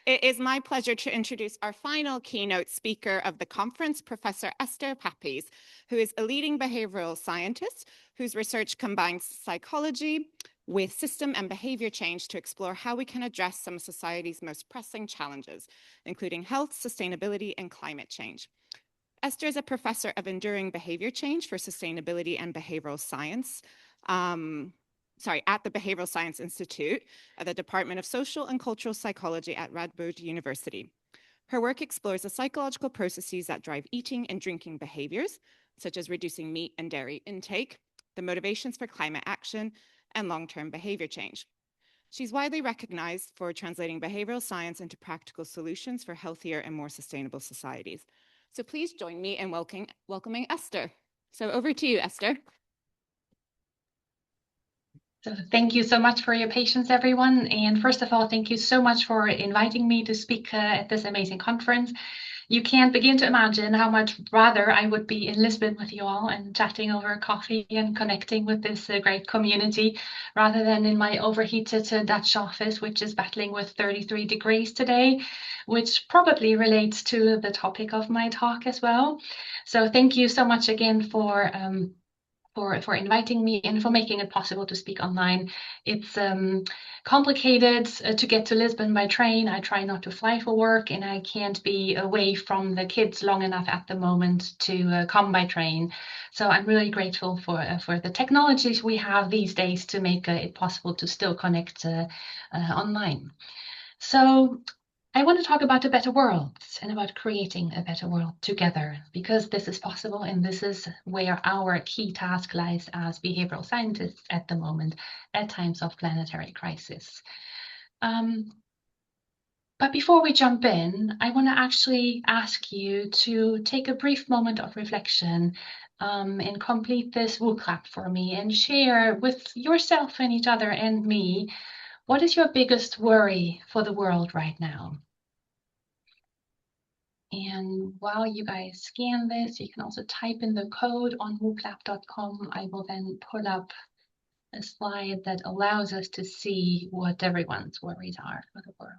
It is my pleasure to introduce our final keynote speaker of the conference, Professor Esther Papies, who is a leading behavioral scientist whose research combines psychology with system and behavior change to explore how we can address some of society's most pressing challenges, including health, sustainability, and climate change. Esther is a professor of enduring behavior change for sustainability and behavioral science. At the Behavioral Science Institute at the Department of Social and Cultural Psychology at Radboud University. Her work explores the psychological processes that drive eating and drinking behaviors, such as reducing meat and dairy intake, the motivations for climate action, and long-term behavior change. She's widely recognized for translating behavioral science into practical solutions for healthier and more sustainable societies. So please join me in welcoming Esther. So over to you, Esther. So thank you so much for your patience, everyone. And first of all, thank you so much for inviting me to speak at this amazing conference. You can't begin to imagine how much rather I would be in Lisbon with you all and chatting over coffee and connecting with this great community rather than in my overheated Dutch office, which is battling with 33 degrees today, which probably relates to the topic of my talk as well. So thank you so much again for inviting me and for making it possible to speak online. It's complicated to get to Lisbon by train. I try not to fly for work, and I can't be away from the kids long enough at the moment to come by train. So I'm really grateful for the technologies we have these days to make it possible to still connect online. So I want to talk about a better world and about creating a better world together, because this is possible, and this is where our key task lies as behavioral scientists at the moment at times of planetary crisis. But before we jump in, I want to actually ask you to take a brief moment of reflection and complete this woo clap for me and share with yourself and each other and me, what is your biggest worry for the world right now? And while you guys scan this, you can also type in the code on wooclap.com. I will then pull up a slide that allows us to see what everyone's worries are for the world.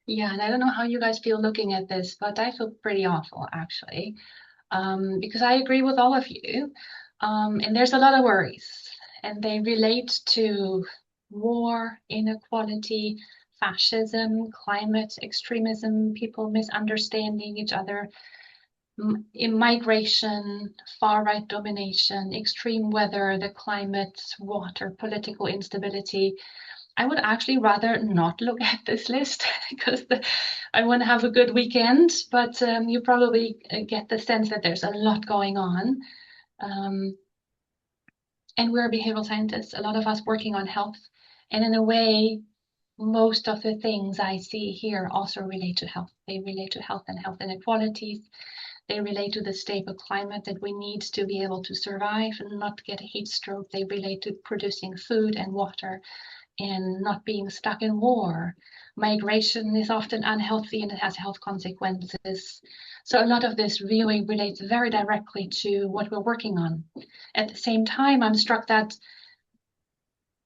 Yeah, and I don't know how you guys feel looking at this, but I feel pretty awful actually, because I agree with all of you. And there's a lot of worries, and they relate to war, inequality, fascism, climate extremism, people misunderstanding each other, migration, far-right domination, extreme weather, the climate, water, political instability. I would actually rather not look at this list because I want to have a good weekend, but you probably get the sense that there's a lot going on. And we're behavioral scientists, a lot of us working on health. And in a way, most of the things I see here also relate to health. They relate to health and health inequalities. They relate to the stable climate that we need to be able to survive and not get a heat stroke. They relate to producing food and water and not being stuck in war. Migration is often unhealthy and it has health consequences. So a lot of this really relates very directly to what we're working on. At the same time, I'm struck that,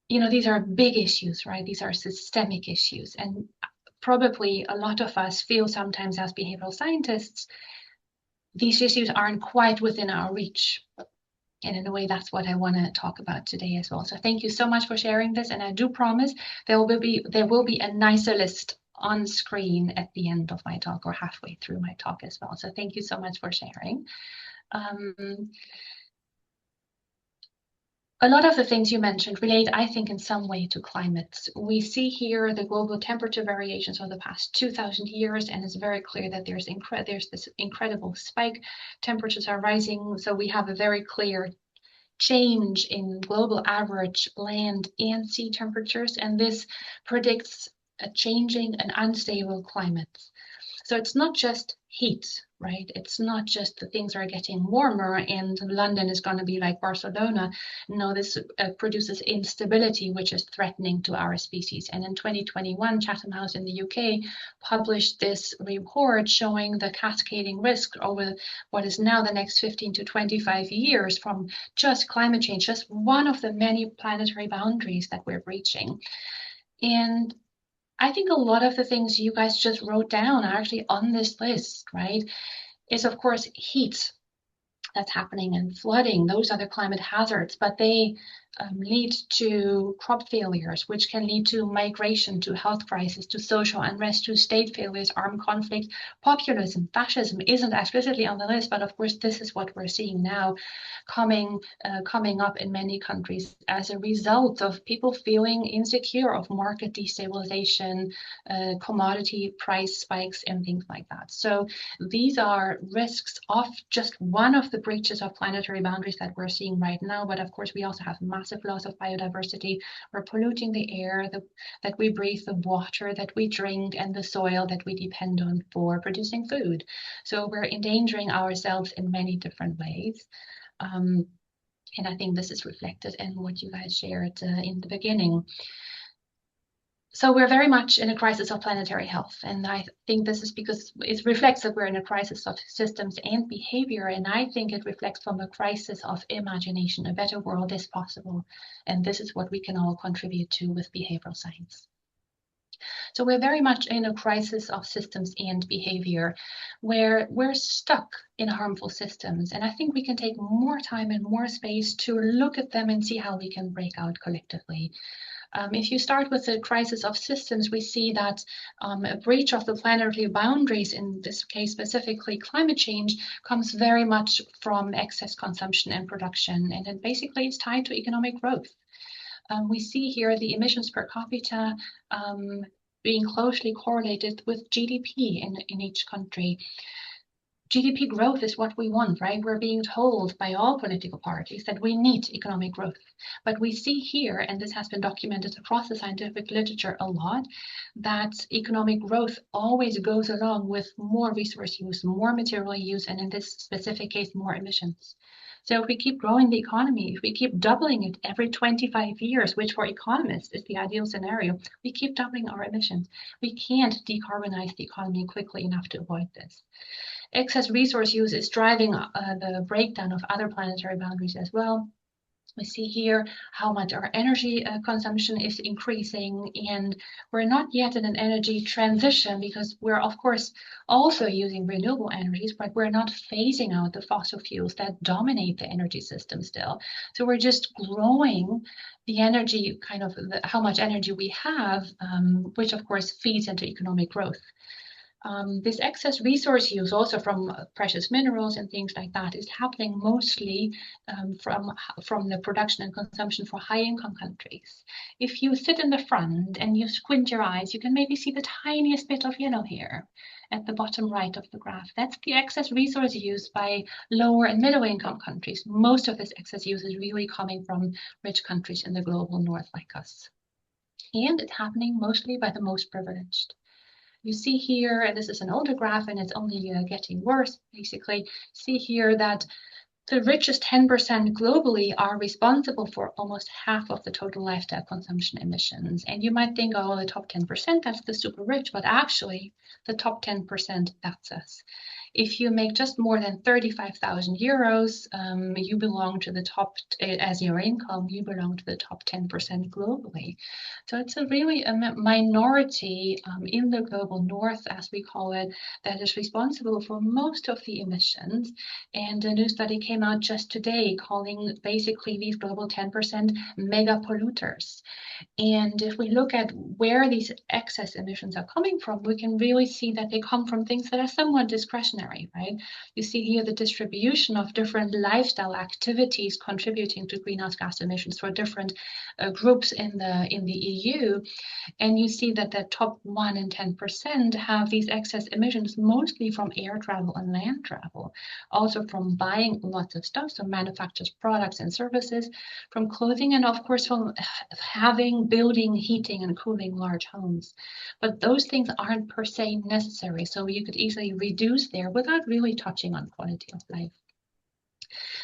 you know, these are big issues, right? These are systemic issues. And probably a lot of us feel sometimes as behavioral scientists, these issues aren't quite within our reach. And in a way, that's what I want to talk about today as well. So thank you so much for sharing this. And I do promise there will be a nicer list on screen at the end of my talk or halfway through my talk as well. So thank you so much for sharing. A lot of the things you mentioned relate, I think, in some way to climate. We see here the global temperature variations over the past 2,000 years, and it's very clear that there's this incredible spike. Temperatures are rising, so we have a very clear change in global average land and sea temperatures, and this predicts a changing and unstable climate. So it's not just heat, right? It's not just that things are getting warmer and London is going to be like Barcelona. No, this produces instability, which is threatening to our species. And in 2021, Chatham House in the UK published this report showing the cascading risk over what is now the next 15 to 25 years from just climate change, just one of the many planetary boundaries that we're breaching. And I think a lot of the things you guys just wrote down are actually on this list, right? Is of course heat that's happening and flooding. Those are the climate hazards, but they lead to crop failures, which can lead to migration, to health crisis, to social unrest, to state failures, armed conflict, populism, fascism isn't explicitly on the list, but of course this is what we're seeing now coming up in many countries as a result of people feeling insecure, of market destabilization, commodity price spikes, and things like that. So these are risks of just one of the breaches of planetary boundaries that we're seeing right now. But of course, we also have massive loss of biodiversity. We're polluting the air that we breathe, the water that we drink, and the soil that we depend on for producing food. So we're endangering ourselves in many different ways. And I think this is reflected in what you guys shared in the beginning. So we're very much in a crisis of planetary health. And I think this is because it reflects that we're in a crisis of systems and behavior. And I think it reflects from a crisis of imagination. A better world is possible. And this is what we can all contribute to with behavioral science. So we're very much in a crisis of systems and behavior where we're stuck in harmful systems. And I think we can take more time and more space to look at them and see how we can break out collectively. If you start with the crisis of systems, we see that a breach of the planetary boundaries, in this case specifically climate change, comes very much from excess consumption and production. And then basically it's tied to economic growth. We see here the emissions per capita being closely correlated with GDP in each country. GDP growth is what we want, right? We're being told by all political parties that we need economic growth. But we see here, and this has been documented across the scientific literature a lot, that economic growth always goes along with more resource use, more material use, and in this specific case, more emissions. So if we keep growing the economy, if we keep doubling it every 25 years, which for economists is the ideal scenario, we keep doubling our emissions. We can't decarbonize the economy quickly enough to avoid this. Excess resource use is driving the breakdown of other planetary boundaries as well. We see here how much our energy consumption is increasing, and we're not yet in an energy transition because we're of course also using renewable energies, but we're not phasing out the fossil fuels that dominate the energy system still. So we're just growing the energy, how much energy we have, which of course feeds into economic growth. This excess resource use also from precious minerals and things like that is happening mostly from the production and consumption for high-income countries. If you sit in the front and you squint your eyes, you can maybe see the tiniest bit of yellow here at the bottom right of the graph. That's the excess resource use by lower and middle income countries. Most of this excess use is really coming from rich countries in the global north like us. And it's happening mostly by the most privileged. You see here, and this is an older graph and it's only getting worse, basically, see here that the richest 10% globally are responsible for almost half of the total lifestyle consumption emissions. And you might think, oh, the top 10%, that's the super rich, but actually the top 10%, that's us. If you make just more than 35,000 euros, you belong to the top, as your income, you belong to the top 10% globally. So it's really a minority in the global north, as we call it, that is responsible for most of the emissions. And a new study came out just today calling basically these global 10% mega polluters. And if we look at where these excess emissions are coming from, we can really see that they come from things that are somewhat discretionary. stationary, right? You see here the distribution of different lifestyle activities contributing to greenhouse gas emissions for different groups in the EU. And you see that the top 1 in 10% have these excess emissions mostly from air travel and land travel, also from buying lots of stuff, so manufactured products and services, from clothing, and of course from building, heating and cooling large homes. But those things aren't per se necessary, so you could easily reduce there without really touching on quality of life.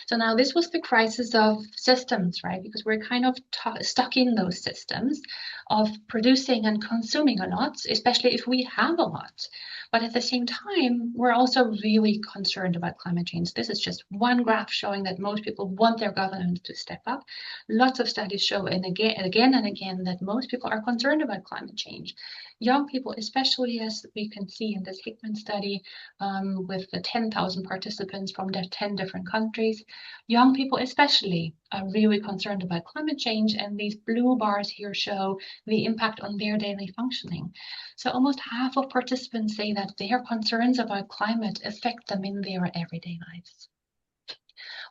So now this was the crisis of systems, right? Because we're kind of stuck in those systems of producing and consuming a lot, especially if we have a lot. But at the same time, we're also really concerned about climate change. This is just one graph showing that most people want their government to step up. Lots of studies show and again and again that most people are concerned about climate change. Young people, especially, as we can see in this Hickman study with the 10,000 participants from the 10 different countries, young people especially are really concerned about climate change, and these blue bars here show the impact on their daily functioning. So almost half of participants say that their concerns about climate affect them in their everyday lives.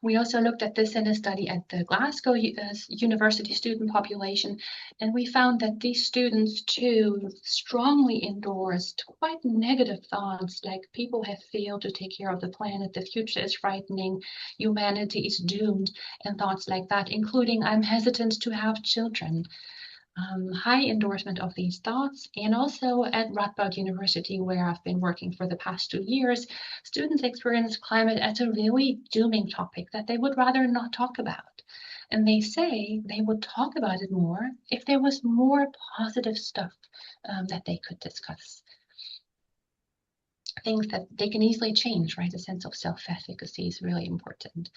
We also looked at this in a study at the Glasgow University student population, and we found that these students too strongly endorsed quite negative thoughts like people have failed to take care of the planet, the future is frightening, humanity is doomed, and thoughts like that, including I'm hesitant to have children. High endorsement of these thoughts. And also at Radboud University, where I've been working for the past 2 years, students experience climate as a really dooming topic that they would rather not talk about. And they say they would talk about it more if there was more positive stuff that they could discuss. Things that they can easily change, right? A sense of self-efficacy is really important.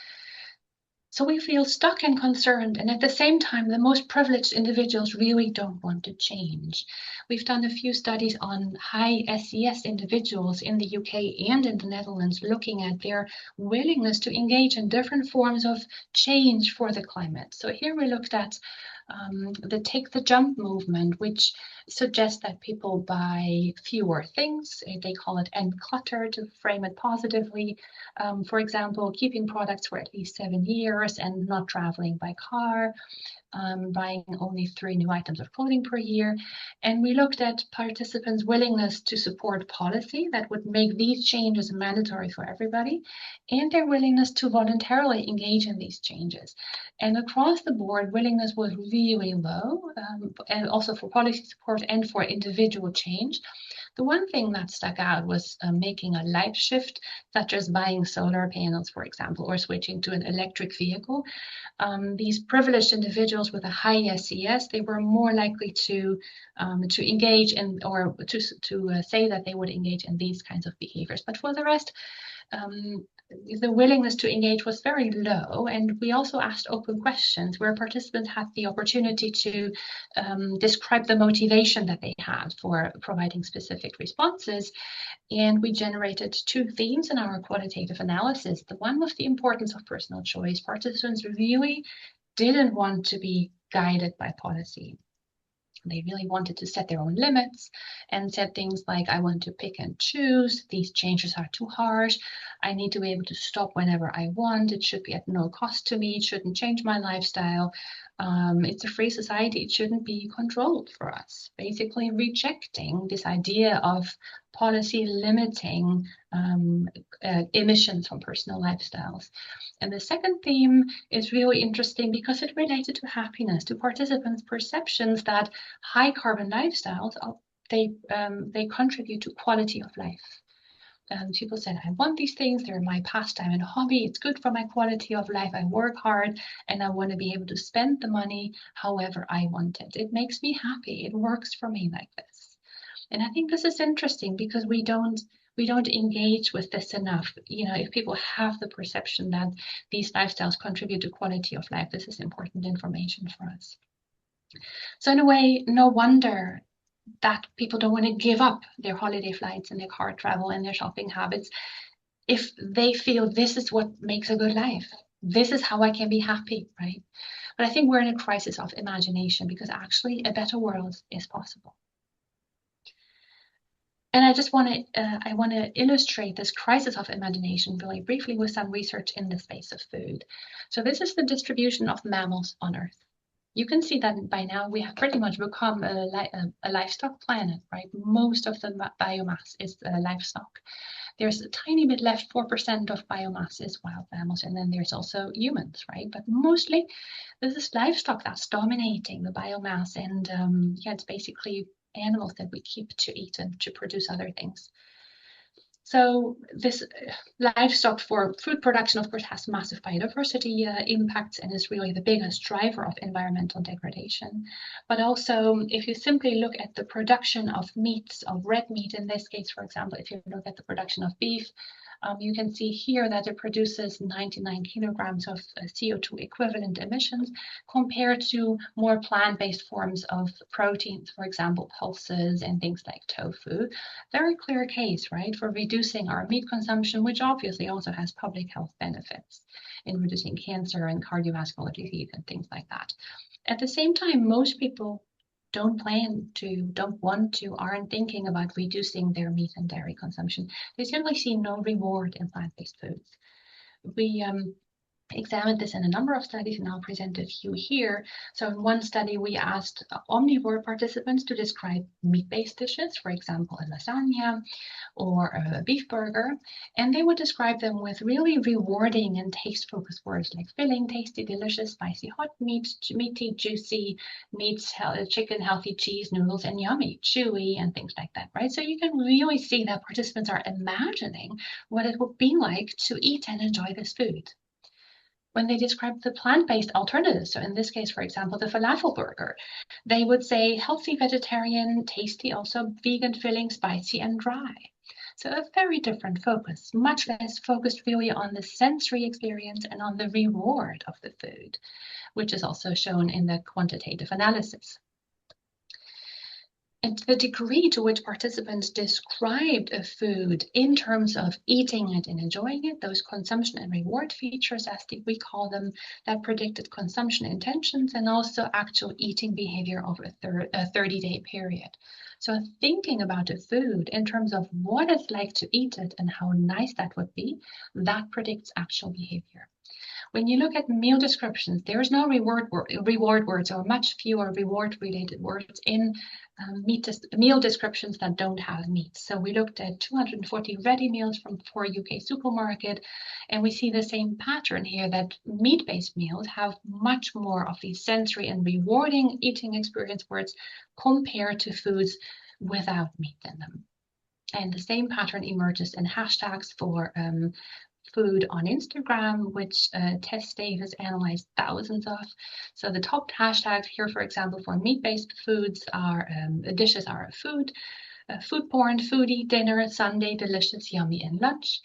So we feel stuck and concerned, and at the same time, the most privileged individuals really don't want to change. We've done a few studies on high SES individuals in the UK and in the Netherlands, looking at their willingness to engage in different forms of change for the climate. So here we looked at the Take the Jump movement, which suggests that people buy fewer things. They call it end clutter to frame it positively. For example, keeping products for at least 7 years and not traveling by car, buying only 3 new items of clothing per year. And we looked at participants' willingness to support policy that would make these changes mandatory for everybody, and their willingness to voluntarily engage in these changes. And across the board, willingness was really low, and also for policy support and for individual change. The one thing that stuck out was making a life shift, such as buying solar panels, for example, or switching to an electric vehicle. These privileged individuals with a high SES, they were more likely to engage in, or to say that they would engage in these kinds of behaviors. But for the rest, the willingness to engage was very low, and we also asked open questions where participants had the opportunity to describe the motivation that they had for providing specific responses. And we generated 2 themes in our qualitative analysis. The one was the importance of personal choice. Participants really didn't want to be guided by policy. They really wanted to set their own limits and said things like, I want to pick and choose. These changes are too harsh. I need to be able to stop whenever I want. It should be at no cost to me. It shouldn't change my lifestyle. It's a free society. It shouldn't be controlled for us. Basically rejecting this idea of policy limiting emissions from personal lifestyles. And the second theme is really interesting because it related to happiness, to participants' perceptions that high carbon lifestyles, they contribute to quality of life. People said, I want these things, they're my pastime and hobby, it's good for my quality of life, I work hard, and I want to be able to spend the money however I want it. It makes me happy, it works for me like this. And I think this is interesting because we don't engage with this enough. You know, if people have the perception that these lifestyles contribute to quality of life, this is important information for us. So in a way, no wonder that people don't want to give up their holiday flights and their car travel and their shopping habits if they feel this is what makes a good life. This is how I can be happy, right? But I think we're in a crisis of imagination because actually a better world is possible. And I want to illustrate this crisis of imagination really briefly with some research in the space of food. So this is the distribution of mammals on Earth. You can see that by now we have pretty much become a livestock planet, right? Most of the biomass is livestock. There's a tiny bit left, 4% of biomass is wild mammals, and then there's also humans, right? But mostly this is livestock that's dominating the biomass, and yeah, it's basically animals that we keep to eat and to produce other things. So this livestock for food production, of course, has massive biodiversity impacts and is really the biggest driver of environmental degradation. But also, if you simply look at the production of meats, of red meat in this case, for example, if you look at the production of beef, you can see here that it produces 99 kilograms of CO2 equivalent emissions compared to more plant-based forms of proteins, for example, pulses and things like tofu. Very clear case, right, for reducing our meat consumption, which obviously also has public health benefits in reducing cancer and cardiovascular disease and things like that. At the same time, most people don't want to, aren't thinking about reducing their meat and dairy consumption. They simply see no reward in plant-based foods. We examined this in a number of studies, and I'll present a few here. So in one study, we asked omnivore participants to describe meat-based dishes, for example, a lasagna or a beef burger, and they would describe them with really rewarding and taste-focused words like filling, tasty, delicious, spicy, hot, meaty, juicy, meats, chicken, healthy, cheese, noodles, and yummy, chewy, and things like that, right? So you can really see that participants are imagining what it would be like to eat and enjoy this food. When they describe the plant-based alternatives, so in this case, for example, the falafel burger, they would say healthy, vegetarian, tasty, also vegan, filling, spicy, and dry. So a very different focus, much less focused really on the sensory experience and on the reward of the food, which is also shown in the quantitative analysis. And the degree to which participants described a food in terms of eating it and enjoying it, those consumption and reward features, as we call them, that predicted consumption intentions and also actual eating behavior over a 30-day period. So thinking about a food in terms of what it's like to eat it and how nice that would be, that predicts actual behavior. When you look at meal descriptions, there's no reward words or much fewer reward-related words in meal descriptions that don't have meat. So we looked at 240 ready meals from 4 UK supermarket, and we see the same pattern here that meat-based meals have much more of the sensory and rewarding eating experience words compared to foods without meat in them. And the same pattern emerges in hashtags for food on Instagram, which Tess Davis analyzed thousands of. So the top hashtags here, for example, for meat-based foods are dishes are food porn, foodie, dinner, Sunday, delicious, yummy, and lunch.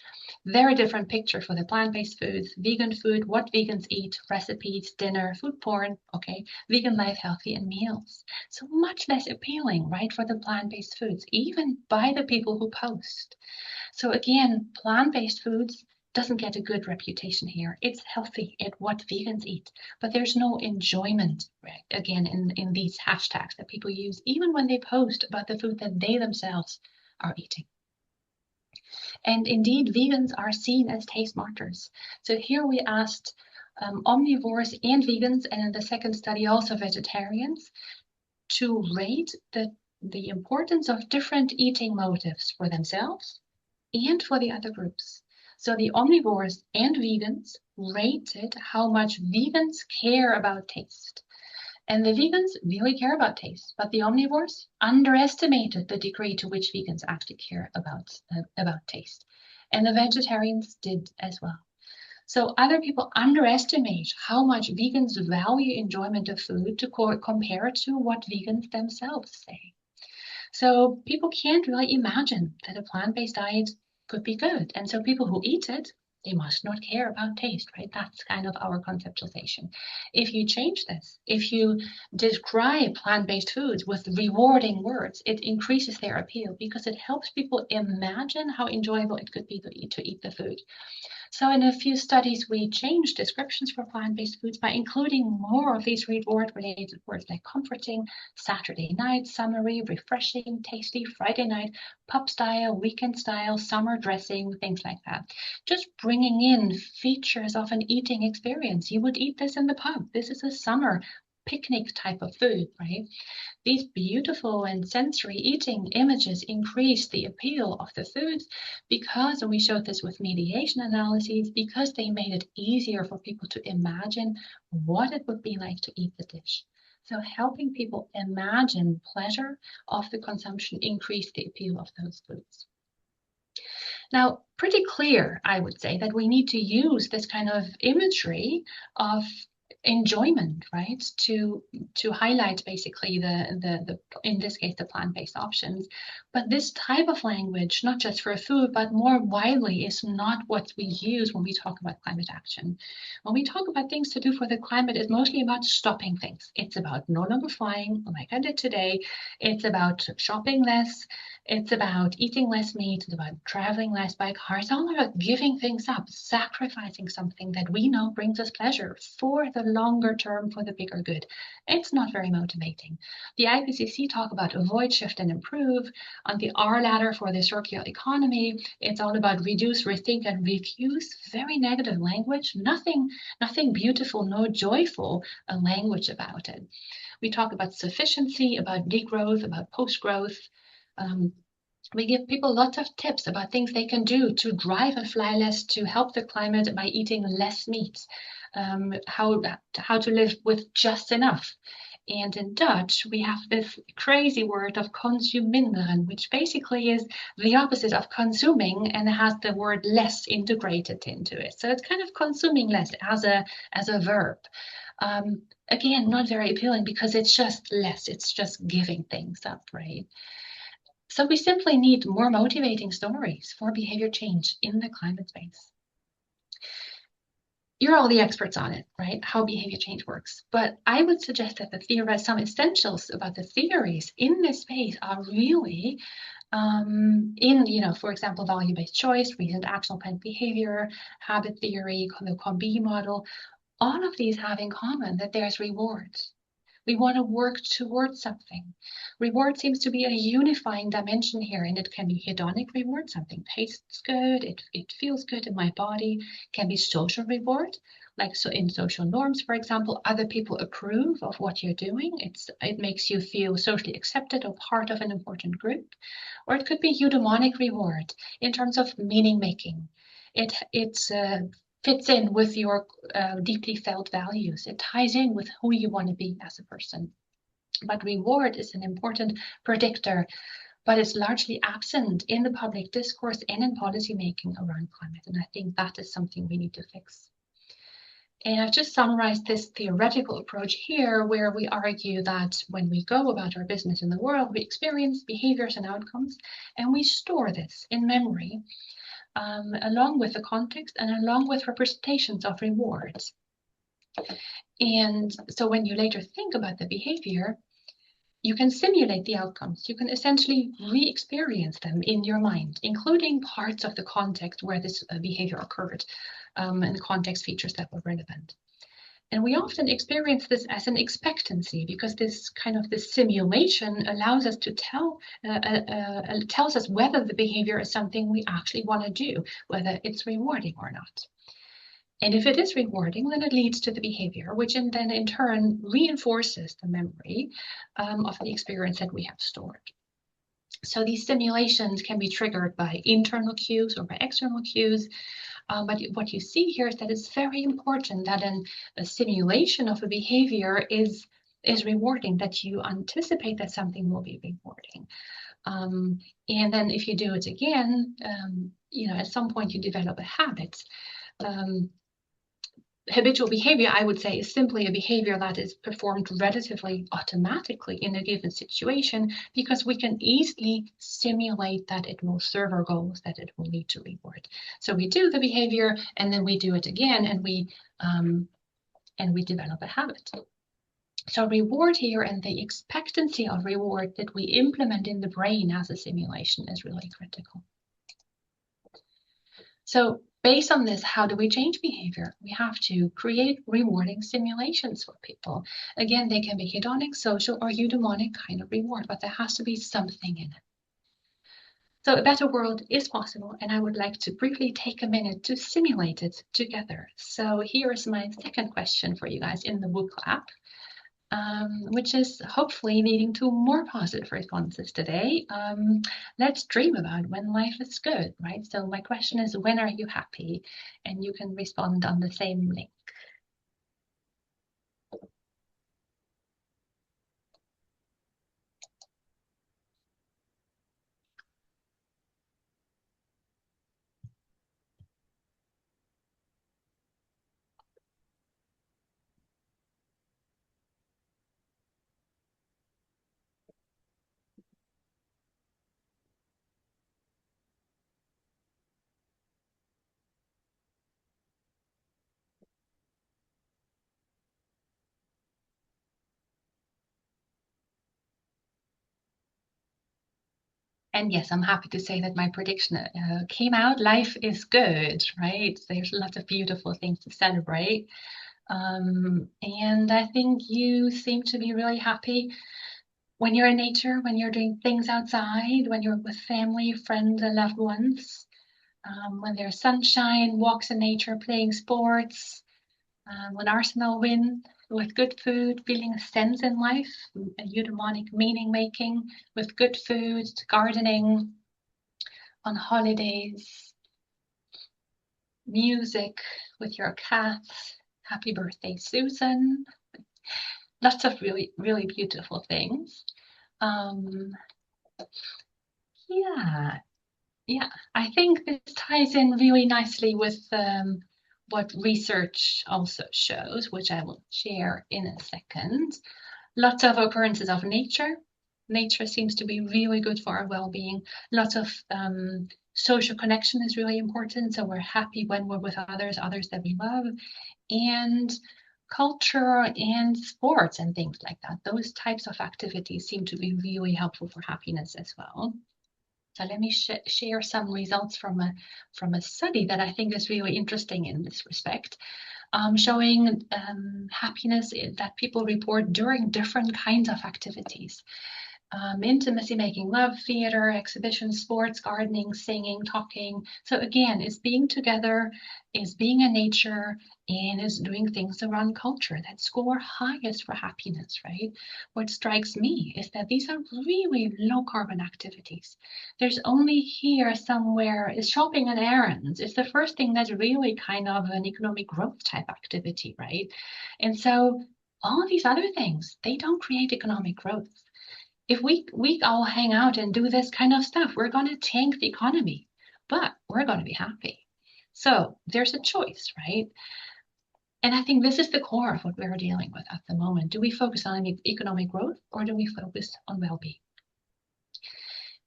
Very different picture for the plant-based foods, vegan food, what vegans eat, recipes, dinner, food porn, okay, vegan life, healthy, and meals. So much less appealing, right, for the plant-based foods, even by the people who post. So again, plant-based foods doesn't get a good reputation here. It's healthy, it's what vegans eat, but there's no enjoyment, right, again, in these hashtags that people use, even when they post about the food that they themselves are eating. And indeed, vegans are seen as taste martyrs. So here we asked omnivores and vegans, and in the second study also vegetarians, to rate the importance of different eating motives for themselves and for the other groups. So the omnivores and vegans rated how much vegans care about taste. And the vegans really care about taste, but the omnivores underestimated the degree to which vegans actually care about taste. And the vegetarians did as well. So other people underestimate how much vegans value enjoyment of food to compare to what vegans themselves say. So people can't really imagine that a plant-based diet could be good. And so people who eat it, they must not care about taste, right? That's kind of our conceptualization. If you change this, if you describe plant-based foods with rewarding words, it increases their appeal because it helps people imagine how enjoyable it could be to eat the food. So in a few studies, we changed descriptions for plant-based foods by including more of these reward-related words like comforting, Saturday night, summery, refreshing, tasty, Friday night, pub style, weekend style, summer dressing, things like that. Just bringing in features of an eating experience. You would eat this in the pub. This is a summer picnic type of food, right? These beautiful and sensory eating images increase the appeal of the foods because, and we showed this with mediation analyses, because they made it easier for people to imagine what it would be like to eat the dish. So helping people imagine pleasure of the consumption increased the appeal of those foods. Now, pretty clear, I would say, that we need to use this kind of imagery of enjoyment, right, to highlight basically the in this case the plant-based options. But this type of language, not just for food but more widely, is not what we use when we talk about climate action. When we talk about things to do for the climate, it's mostly about stopping things. It's about no longer flying like I did today. It's about shopping less. It's about eating less meat. It's about traveling less by car. It's all about giving things up, sacrificing something that we know brings us pleasure for the longer term, for the bigger good. It's not very motivating. The IPCC talk about avoid, shift, and improve. On the R ladder for the circular economy, it's all about reduce, rethink, and refuse. Very negative language. Nothing beautiful, no joyful language about it. We talk about sufficiency, about degrowth, about post-growth. We give people lots of tips about things they can do to drive and fly less, to help the climate by eating less meat, how to live with just enough. And in Dutch, we have this crazy word of consuminderen, which basically is the opposite of consuming and has the word less integrated into it. So it's kind of consuming less as a verb. Again, not very appealing because it's just less. It's just giving things up, right? So we simply need more motivating stories for behavior change in the climate space. You're all the experts on it, right? How behavior change works. But I would suggest that some essentials about the theories in this space are really for example, value-based choice, reasoned action planned behavior, habit theory, the COM-B model. All of these have in common that there's rewards. We want to work towards something. Reward seems to be a unifying dimension here, and it can be hedonic reward, something tastes good, it feels good in my body. It can be social reward, like so in social norms, for example, other people approve of what you're doing. It makes you feel socially accepted or part of an important group. Or it could be eudaimonic reward in terms of meaning making. It fits in with your deeply felt values. It ties in with who you want to be as a person. But reward is an important predictor, but it's largely absent in the public discourse and in policy making around climate. And I think that is something we need to fix. And I've just summarized this theoretical approach here, where we argue that when we go about our business in the world, we experience behaviors and outcomes, and we store this in memory, along with the context and along with representations of rewards. And so when you later think about the behavior, you can simulate the outcomes. You can essentially re-experience them in your mind, including parts of the context where this behavior occurred, and context features that were relevant. And we often experience this as an expectancy, because this simulation allows us to tells us whether the behavior is something we actually want to do, whether it's rewarding or not. And if it is rewarding, then it leads to the behavior, which then in turn reinforces the memory of the experience that we have stored. So these simulations can be triggered by internal cues or by external cues. But what you see here is that it's very important that a simulation of a behavior is rewarding, that you anticipate that something will be rewarding. And then if you do it again, at some point you develop a habit. Habitual behavior, I would say, is simply a behavior that is performed relatively automatically in a given situation, because we can easily simulate that it will serve our goals, that it will lead to reward. So we do the behavior and then we do it again, and we develop a habit. So reward here and the expectancy of reward that we implement in the brain as a simulation is really critical. So Based on this, how do we change behavior? We have to create rewarding stimulations for people. Again, they can be hedonic, social, or eudaimonic kind of reward, but there has to be something in it. So a better world is possible, and I would like to briefly take a minute to simulate it together. So here is my second question for you guys in the book app, which is hopefully leading to more positive responses today. Let's dream about when life is good, right? So my question is, when are you happy? And you can respond on the same link. And yes, I'm happy to say that my prediction came out. Life is good, right? There's lots of beautiful things to celebrate. And I think you seem to be really happy when you're in nature, when you're doing things outside, when you're with family, friends, and loved ones, when there's sunshine, walks in nature, playing sports, when Arsenal win, with good food, feeling a sense in life, a eudaimonic meaning making, with good food, gardening, on holidays, music with your cats. Happy birthday, Susan. Lots of really, really beautiful things. Yeah, I think this ties in really nicely with what research also shows, which I will share in a second. Lots of occurrences of nature. Nature seems to be really good for our well-being. Lots of social connection is really important. So we're happy when we're with others that we love. And culture and sports and things like that. Those types of activities seem to be really helpful for happiness as well. So let me share some results from a study that I think is really interesting in this respect, showing happiness that people report during different kinds of activities. Intimacy making, love, theater, exhibition, sports, gardening, singing, talking. So again, it's being together, is being in nature, and is doing things around culture that score highest for happiness, right? What strikes me is that these are really low carbon activities. There's only here somewhere is shopping and errands. It's the first thing that's really kind of an economic growth type activity, right? And so all these other things, they don't create economic growth. If we all hang out and do this kind of stuff, we're going to tank the economy, but we're going to be happy. So there's a choice, right? And I think this is the core of what we're dealing with at the moment. Do we focus on economic growth or do we focus on well-being?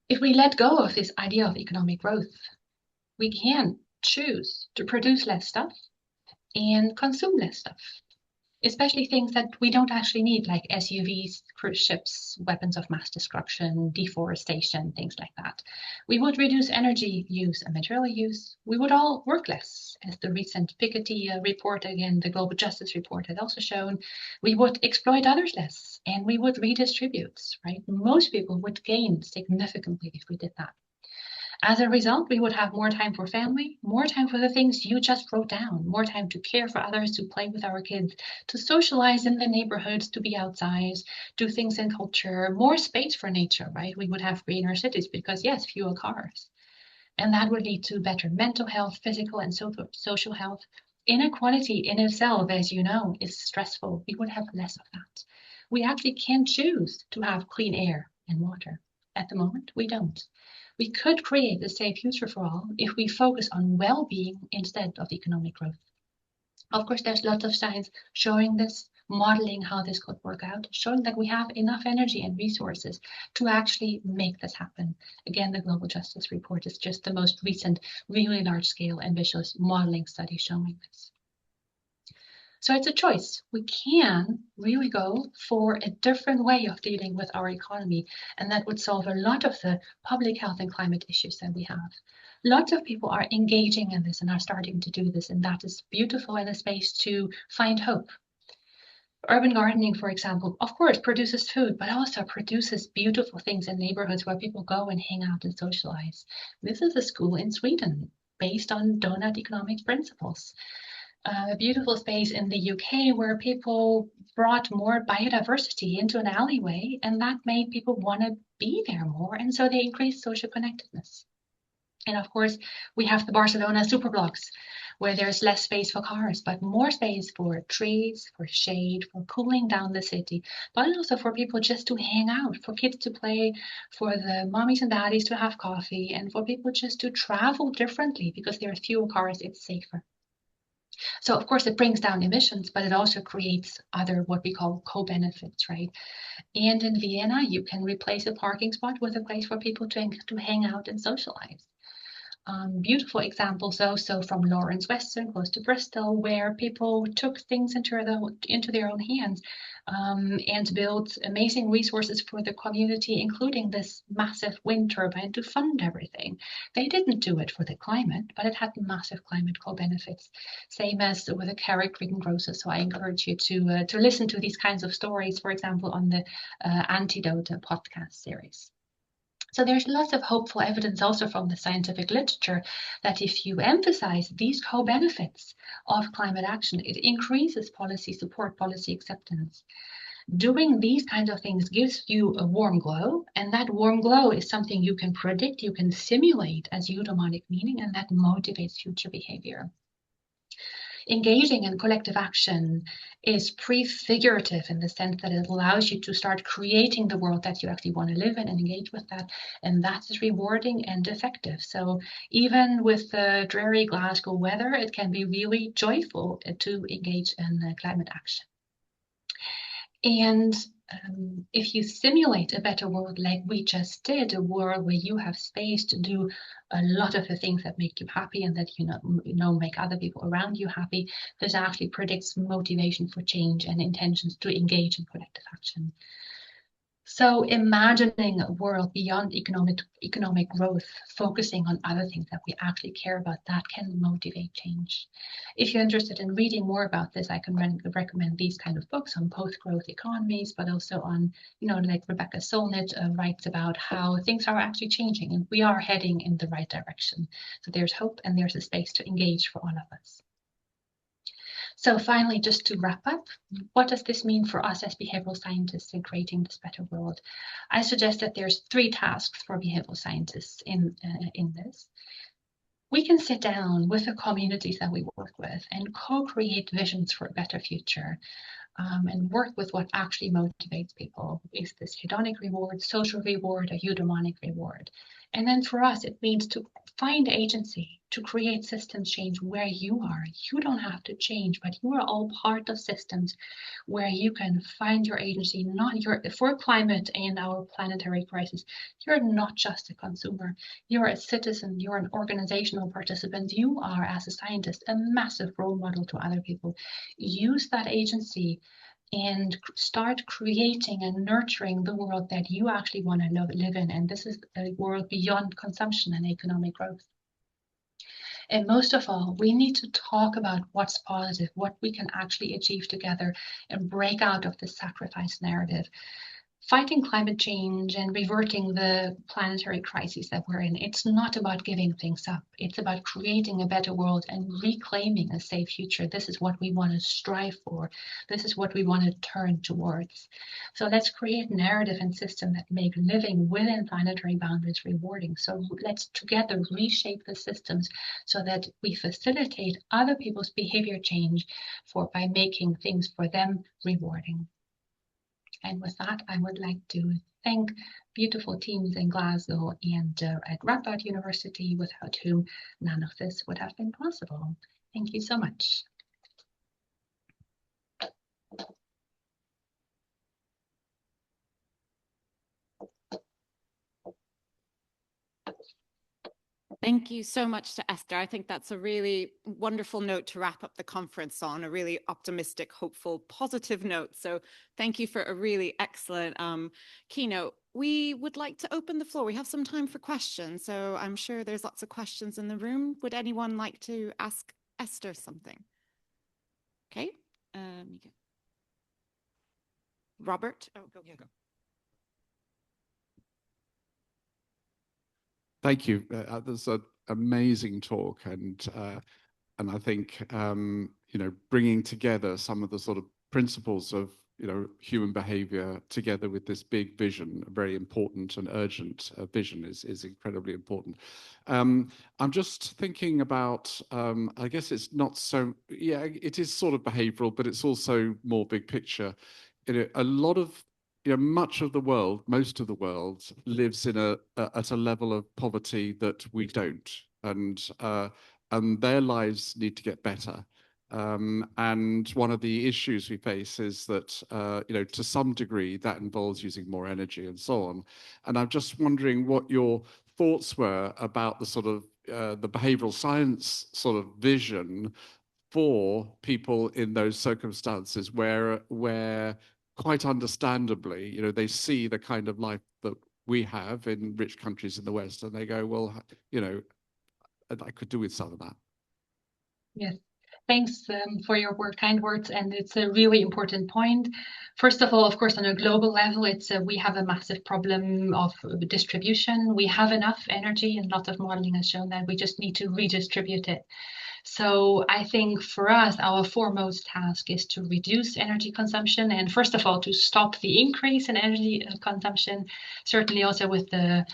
If we let go of this idea of economic growth, we can choose to produce less stuff and consume less stuff, especially things that we don't actually need, like SUVs, cruise ships, weapons of mass destruction, deforestation, things like that. We would reduce energy use and material use. We would all work less, as the recent Piketty report, again, the Global Justice Report had also shown. We would exploit others less, and we would redistribute, right? Most people would gain significantly if we did that. As a result, we would have more time for family, more time for the things you just wrote down, more time to care for others, to play with our kids, to socialize in the neighborhoods, to be outside, do things in culture, more space for nature, right? We would have greener cities because, yes, fewer cars. And that would lead to better mental health, physical and social health. Inequality in itself, as you know, is stressful. We would have less of that. We actually can choose to have clean air and water. At the moment, we don't. We could create a safe future for all if we focus on well-being instead of economic growth. Of course, there's lots of science showing this, modeling how this could work out, showing that we have enough energy and resources to actually make this happen. Again, the Global Justice Report is just the most recent, really large-scale, ambitious modeling study showing this. So it's a choice. We can really go for a different way of dealing with our economy, and that would solve a lot of the public health and climate issues that we have. Lots of people are engaging in this and are starting to do this, and that is beautiful and a space to find hope. Urban gardening, for example, of course, produces food, but also produces beautiful things in neighborhoods where people go and hang out and socialize. This is a school in Sweden based on donut economics principles. A beautiful space in the UK where people brought more biodiversity into an alleyway, and that made people want to be there more, and so they increased social connectedness. And of course, we have the Barcelona superblocks, where there's less space for cars, but more space for trees, for shade, for cooling down the city, but also for people just to hang out, for kids to play, for the mommies and daddies to have coffee, and for people just to travel differently because there are fewer cars, it's safer. So of course it brings down emissions, but it also creates other what we call co-benefits, right? And in Vienna, you can replace a parking spot with a place for people to hang out and socialize. Beautiful examples also from Lawrence Western, close to Bristol, where people took things into their own hands and built amazing resources for the community, including this massive wind turbine to fund everything. They didn't do it for the climate, but it had massive climate co-benefits, same as with the Carrick greengrocer. So I encourage you to listen to these kinds of stories, for example, on the Antidote podcast series. So there's lots of hopeful evidence also from the scientific literature that if you emphasize these co-benefits of climate action, it increases policy support, policy acceptance. Doing these kinds of things gives you a warm glow, and that warm glow is something you can predict, you can simulate as eudaimonic meaning, and that motivates future behavior. Engaging in collective action is prefigurative in the sense that it allows you to start creating the world that you actually want to live in and engage with that. And that is rewarding and effective. So even with the dreary Glasgow weather, it can be really joyful to engage in climate action. And if you simulate a better world like we just did, a world where you have space to do a lot of the things that make you happy and that you know make other people around you happy, this actually predicts motivation for change and intentions to engage in collective action. So imagining a world beyond economic growth, focusing on other things that we actually care about, that can motivate change. If you're interested in reading more about this, I can recommend these kind of books on post-growth economies, but also on, like Rebecca Solnit writes about how things are actually changing and we are heading in the right direction. So there's hope and there's a space to engage for all of us. So finally, just to wrap up, what does this mean for us as behavioral scientists in creating this better world? I suggest that there's 3 tasks for behavioral scientists in this. We can sit down with the communities that we work with and co-create visions for a better future. And work with what actually motivates people. Is this hedonic reward, social reward, or eudaimonic reward? And then for us, it means to find agency, to create systems change where you are. You don't have to change, but you are all part of systems where you can find your agency, for climate and our planetary crisis. You're not just a consumer. You're a citizen. You're an organizational participant. You are, as a scientist, a massive role model to other people. Use that agency and start creating and nurturing the world that you actually want to live in. And this is a world beyond consumption and economic growth. And most of all, we need to talk about what's positive, what we can actually achieve together, and break out of the sacrifice narrative. Fighting climate change and reverting the planetary crises that we're in, it's not about giving things up. It's about creating a better world and reclaiming a safe future. This is what we want to strive for. This is what we want to turn towards. So let's create narrative and system that make living within planetary boundaries rewarding. So let's together reshape the systems so that we facilitate other people's behavior change by making things for them rewarding. And with that, I would like to thank beautiful teams in Glasgow and at Radboud University, without whom none of this would have been possible. Thank you so much. Thank you so much to Esther. I think that's a really wonderful note to wrap up the conference on, a really optimistic, hopeful, positive note. So thank you for a really excellent keynote. We would like to open the floor. We have some time for questions, so I'm sure there's lots of questions in the room. Would anyone like to ask Esther something? Okay. Robert? Oh, go. Thank you. That's an amazing talk, and I think bringing together some of the sort of principles of human behavior together with this big vision, a very important and urgent vision, is incredibly important. I'm just thinking about, I guess it's not so, yeah, it is sort of behavioral, but it's also more big picture. A lot of much of the world, most of the world lives in at a level of poverty that we don't, and their lives need to get better. And one of the issues we face is that, to some degree, that involves using more energy and so on. And I'm just wondering what your thoughts were about the sort of the behavioral science sort of vision for people in those circumstances where quite understandably, they see the kind of life that we have in rich countries in the West, and they go, well, I could do with some of that. Yes. Thanks for your kind words, and it's a really important point. First of all, of course, on a global level, we have a massive problem of distribution. We have enough energy, and lots of modeling has shown that we just need to redistribute it. So I think for us, our foremost task is to reduce energy consumption, and first of all, to stop the increase in energy consumption. Certainly, also with the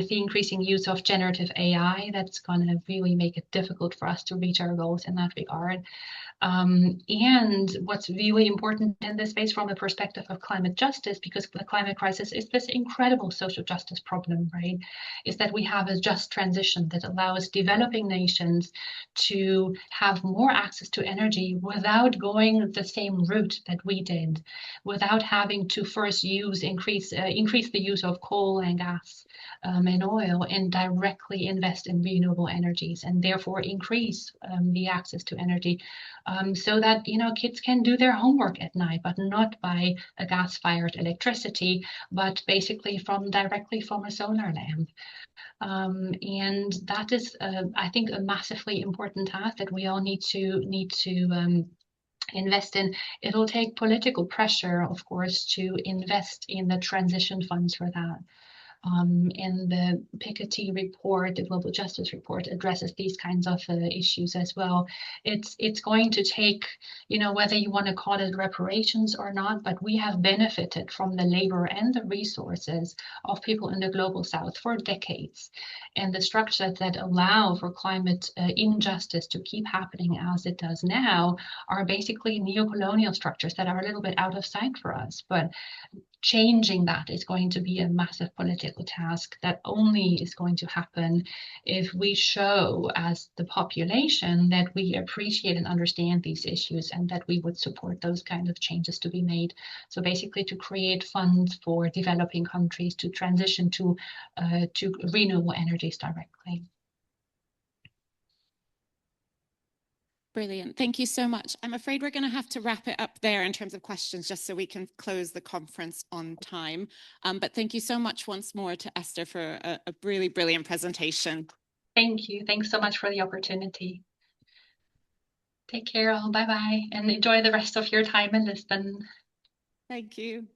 increasing use of generative AI, that's going to really make it difficult for us to reach our goals in that regard. And what's really important in this space from the perspective of climate justice, because the climate crisis is this incredible social justice problem, right? Is that we have a just transition that allows developing nations to have more access to energy without going the same route that we did, without having to first increase the use of coal and gas and oil, and directly invest in renewable energies, and therefore increase the access to energy. So that kids can do their homework at night, but not by a gas-fired electricity, but basically directly from a solar lamp. And that is, I think, a massively important task that we all need to invest in. It'll take political pressure, of course, to invest in the transition funds for that. And the Piketty report, the Global Justice Report, addresses these kinds of issues as well. It's going to take, whether you want to call it reparations or not, but we have benefited from the labor and the resources of people in the Global South for decades. And the structures that allow for climate injustice to keep happening as it does now are basically neo-colonial structures that are a little bit out of sight for us. But changing that is going to be a massive political task that only is going to happen if we show as the population that we appreciate and understand these issues, and that we would support those kind of changes to be made. So basically to create funds for developing countries to transition to renewable energies directly. Brilliant. Thank you so much. I'm afraid we're going to have to wrap it up there in terms of questions, just so we can close the conference on time. But thank you so much once more to Esther for a really brilliant presentation. Thank you. Thanks so much for the opportunity. Take care all. Bye-bye. And enjoy the rest of your time in Lisbon. Thank you.